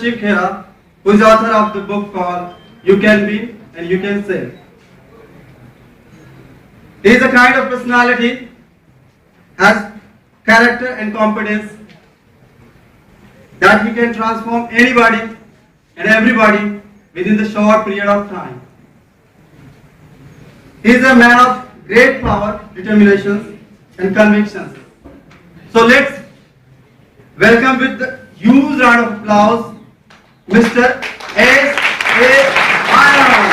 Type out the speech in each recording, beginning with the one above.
Shiv Khera, who is author of the book called You Can Be and You Can Say. He is a kind of personality, has character and competence that he can transform anybody and everybody within the short period of time. He is a man of great power, determination and convictions. So let's welcome with a huge round of applause Mr. S A Anand.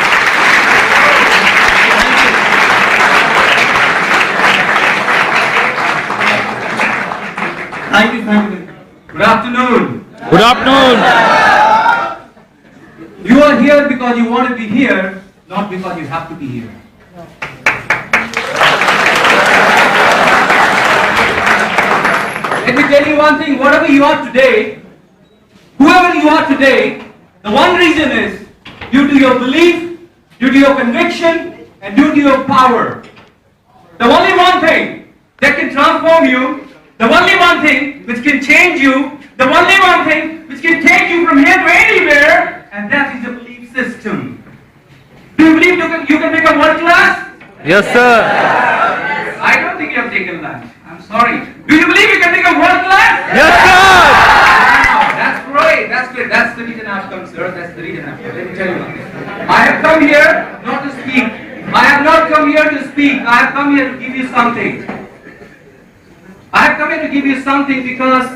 Thank you. Good afternoon. Good afternoon. You are here because you want to be here, not because you have to be here. Let me tell you one thing, whatever you are today, whoever you are today, the one reason is due to your belief, due to your conviction, and due to your power. The only one thing that can transform you, the only one thing which can change you, the only one thing which can take you from here to anywhere, and that is the belief system. Do you believe you can become world class? Yes, sir. I don't think you have taken lunch. I'm sorry. Do you believe you can become world class? Yes, sir. Wow, that's great. That's great. That's the reason I've come, sir. That's the reason I've come. Let me tell you one thing. I have come here not to speak. I have not come here to speak. I have come here to give you something. I have come here to give you something because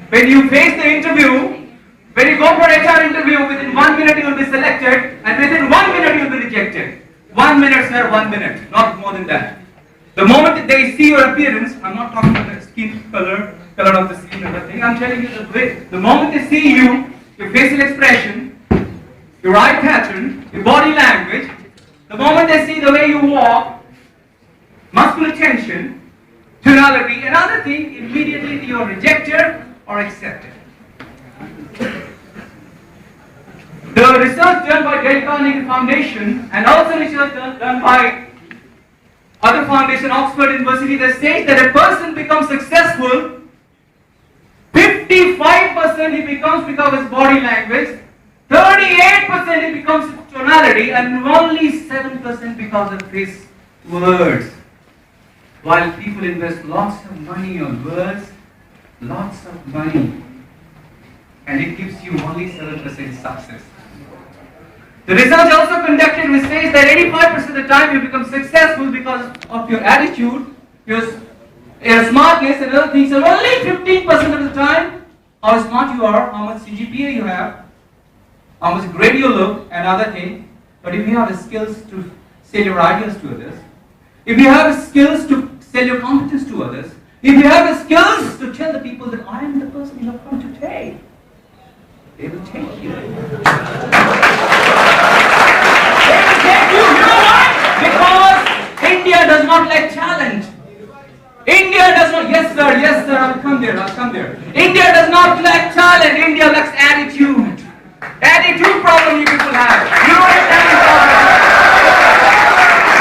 when you face the interview, when you go for an HR interview, within 1 minute you will be selected, and within 1 minute you will be rejected. 1 minute, sir, 1 minute, not more than that. The moment that they see your appearance, I'm not talking about the skin color of the skin and everything, I'm telling you the moment they see you, your facial expression, your eye pattern, your body language, the moment they see the way you walk, muscular tension, tonality, and other thing, immediately you are rejected or accepted. The research done by Dale Carnegie Foundation and also research done by other foundation, Oxford University, that says that a person becomes successful, 55% he becomes because of his body language, 38% he becomes tonality, and only 7% because of his words. While people invest lots of money on words, lots of money, and it gives you only 7% success. The research also conducted which says that 85% of the time you become successful because of your attitude, your smartness and other things, and only 15% of the time how smart you are, how much CGPA you have, how much great you look and other things. But if you have the skills to sell your ideas to others, if you have the skills to sell your competence to others, if you have the skills to tell the people that I am the person you have come to take, they will take you. They will take you. You know why? Because India does not like challenge. India does not, yes sir, I'll come there. India does not like challenge, India lacks attitude. Attitude problem you people have. You know what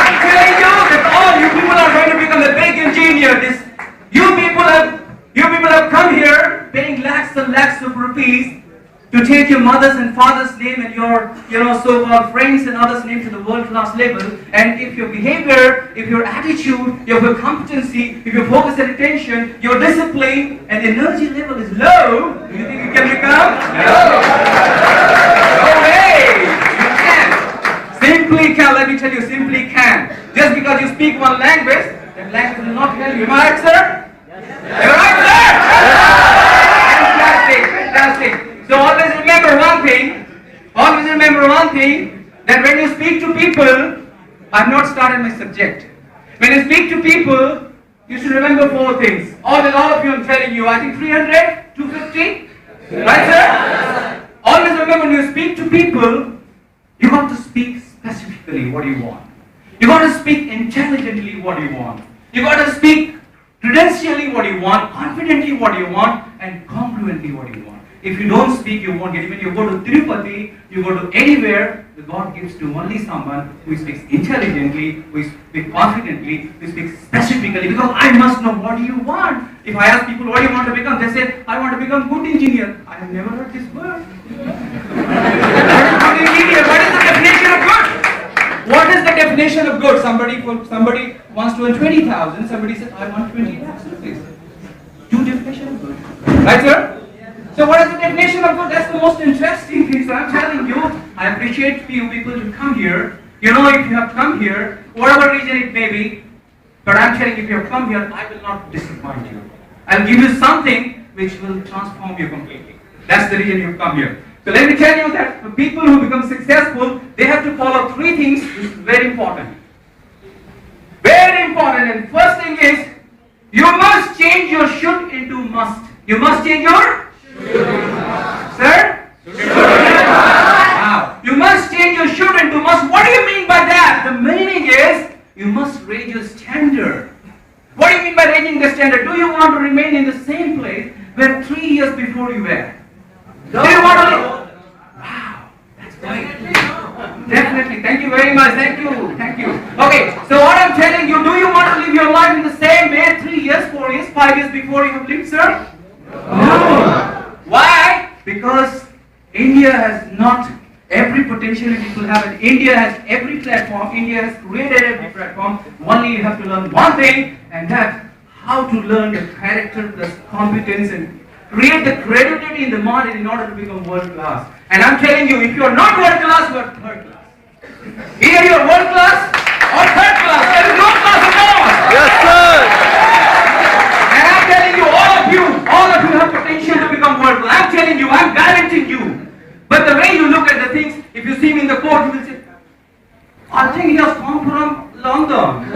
I'm telling you that all you people are going to become a big engineer. You people have come here paying lakhs and lakhs of rupees to take your mother's and father's name and your so-called friends and others' name to the world-class level. And if your behavior, if your attitude, your competency, if your focus and attention, your discipline and energy level is low, do you think you can become? No. No way. You can. Simply can. Let me tell you, simply can. Just because you speak one language, that language will not help you. Am I right, sir? Yes. You're right, sir? Fantastic. So always remember one thing, that when you speak to people, I've not started my subject. When you speak to people, you should remember 4 things. All of you I'm telling you, I think 300, 250, right sir? Always remember when you speak to people, you got to speak specifically what you want. You got to speak intelligently what you want. You got to speak prudentially what you want, confidently what you want, and congruently what you want. If you don't speak, you won't get it. When you go to Tirupati, you go to anywhere, the God gives to only someone who speaks intelligently, who speaks confidently, who speaks specifically, because I must know what do you want. If I ask people what do you want to become, they say, I want to become good engineer. I have never heard this word. somebody wants to earn 20,000, somebody says, I want 20 lakhs rupees. Two definitions of good. Right, sir? So what is the definition of good? That's the most interesting thing. So I'm telling you, I appreciate you people to come here. You know, if you have come here, whatever reason it may be, but I'm telling you, if you have come here, I will not disappoint you. I'll give you something which will transform you completely. That's the reason you've come here. So let me tell you that for people who become successful, they have to follow three things which is very important. Very important. And first thing is, you must change your should into must. You must change your Sir? Wow. You must change your should into must. What do you mean by that? The meaning is, you must raise your standard. What do you mean by raising the standard? Do you want to remain in the same place where 3 years before you were? Do you want to live? Wow, that's great. Definitely. Thank you very much. Thank you. Thank you. Okay, so what I'm telling you, do you want to live your life in the same way 3 years, 4 years, 5 years before you have lived, sir? No. Why? Because India has not every potential people have it. India has every platform. India has created every platform. Only you have to learn one thing, and that's how to learn the character plus competence and create the credibility in the market in order to become world class. And I'm telling you, if you are not world class, you are third class. Either you are world class or third class. There is no class at all. Yes, sir. And I'm telling you, all of you have potential to become world class. I'm telling you, I'm guaranteeing you. But the way you look at the things, if you see me in the court, you will say, I think he has come from London.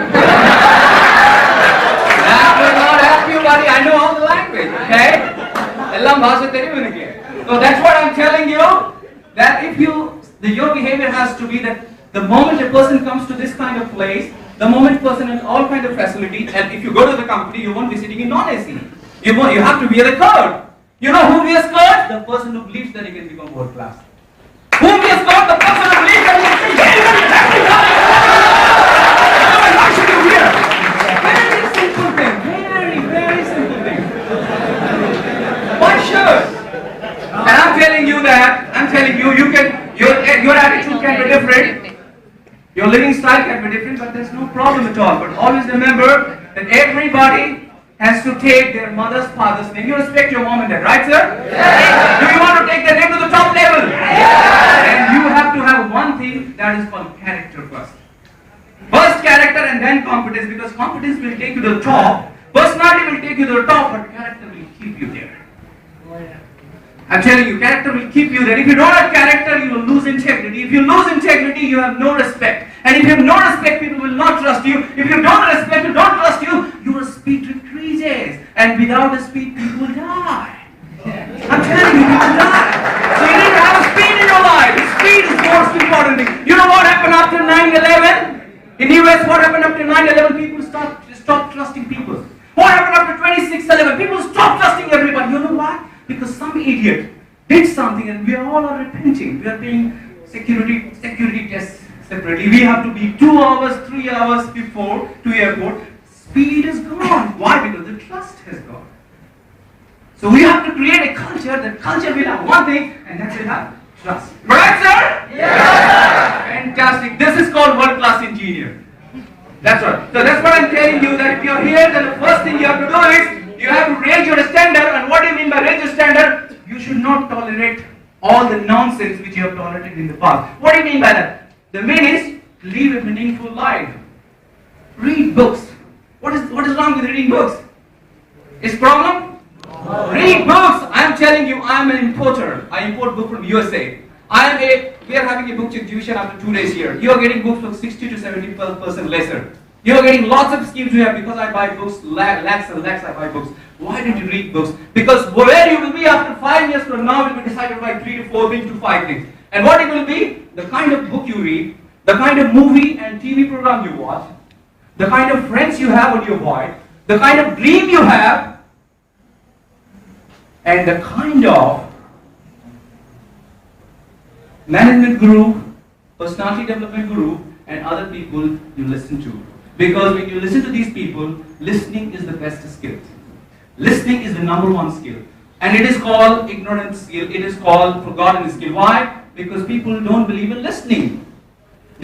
That will not help you, buddy. I know all the language, okay? So that's what I'm telling you, that if your behavior has to be that the moment a person comes to this kind of place, the moment person has all kind of facility, and if you go to the company, you won't be sitting in non-AC. You have to wear the coat. You know who wears coat? The person who believes that he can become world class. Who wears coat? The person who believes that he can say, why should you wear? Very simple thing. Very, very simple thing. Why should? And I'm telling you, your attitude can be different. Your living style can be different, but there's no problem at all. But always remember that everybody has to take their mother's, father's name. You respect your mom and dad, right, sir? Yes. Do you want to take their name to the top level? Yes. And you have to have one thing that is called character first. First character and then competence, because competence will take you to the top. Personality will take you to the top, but character will keep you there. I'm telling you, character will keep you there. If you don't have character, you will lose integrity. If you lose integrity, you have no respect. And if you have no respect, people will not trust you. If you don't respect, don't trust you, your speed decreases. And without the speed, people die. I'm telling you, people die. So you need to have a speed in your life. Speed is the most important thing. You know what happened after 9/11? In the US, what happened after 9/11? People stopped trusting people. What happened after 26/11? People stopped trusting everybody. You know why? Because some idiot did something and we all are repenting. We are paying security tests separately. We have to be 2 hours, 3 hours before to airport. Speed is gone. Why? Because the trust has gone. So we have to create a culture. That culture will have one thing, and that will have trust. Right, sir? Yeah. Fantastic. This is called world-class engineer. That's right. So that's what I'm telling you, that if you're here, then the first thing you have to do is you have to raise your standard. And what do you mean by raise your standard? You should not tolerate all the nonsense which you have tolerated in the past. What do you mean by that? The mean is live a meaningful life. Read books. What is wrong with reading books? Is problem? No. Read books. I'm telling you, I'm an importer. I import books from USA. We are having a book exhibition after 2 days here. You are getting books for 60 to 70% lesser. You are getting lots of schemes here because I buy books, lakhs and lakhs I buy books. Why did you read books? Because where you will be after 5 years from now will be decided by 3 to 4 things to 5 things. And what it will be? The kind of book you read, the kind of movie and TV program you watch, the kind of friends you have on your avoid, the kind of dream you have, and the kind of management guru, personality development guru, and other people you listen to. Because when you listen to these people, listening is the best skill. Listening is the #1 skill. And it is called ignorant skill. It is called forgotten skill. Why? Because people don't believe in listening.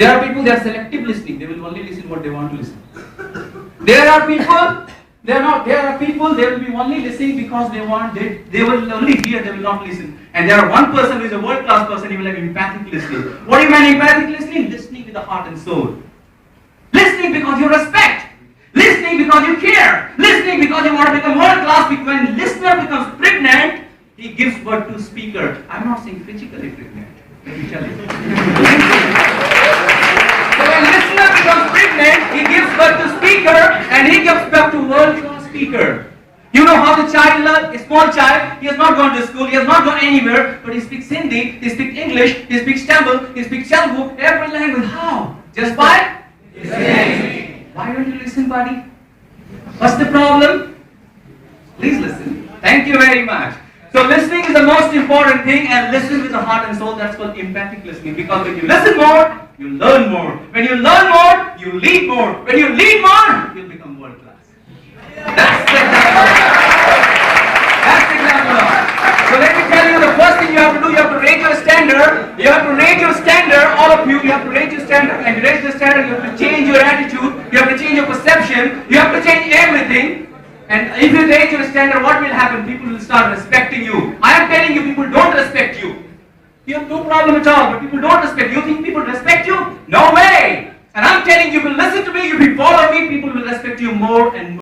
There are people, they are selective listening. They will only listen what they want to listen. There are people, there are people, they will be only listening because they want, they will only hear, they will not listen. And there are one person who is a world-class person, he will have empathic listening. What do you mean empathic listening? Listening with the heart and soul. Listening because you respect. Listening because you care. Listening because you want to become world-class. Because when listener becomes pregnant, he gives birth to speaker. I'm not saying physically pregnant. Let me tell you. So when listener becomes pregnant, he gives birth to speaker and he gives birth to world-class speaker. You know how the child learns, a small child, he has not gone to school, he has not gone anywhere, but he speaks Hindi, he speaks English, he speaks Tamil, he speaks Telugu, every language. How? Just by listening. Why don't you listen, buddy? What's the problem? Please listen. Thank you very much. So listening is the most important thing, and listen with the heart and soul. That's called empathic listening. Because when you listen more, you learn more. When you learn more, you lead more. When you lead more, you'll become world class. That's the example. That's the example. So let me tell you, the first thing you have to do, you have to rate your standard. You have to rate your standard, all of you. You have to rate your standard, and to rate the standard, you have to change your attitude. You have to change your perception. You have to change everything. And if you raise your standard, what will happen? People will start respecting you. I am telling you, people don't respect you. You have no problem at all, but people don't respect you. You think people respect you? No way! And I'm telling you, if you listen to me, if you follow me, people will respect you more and more.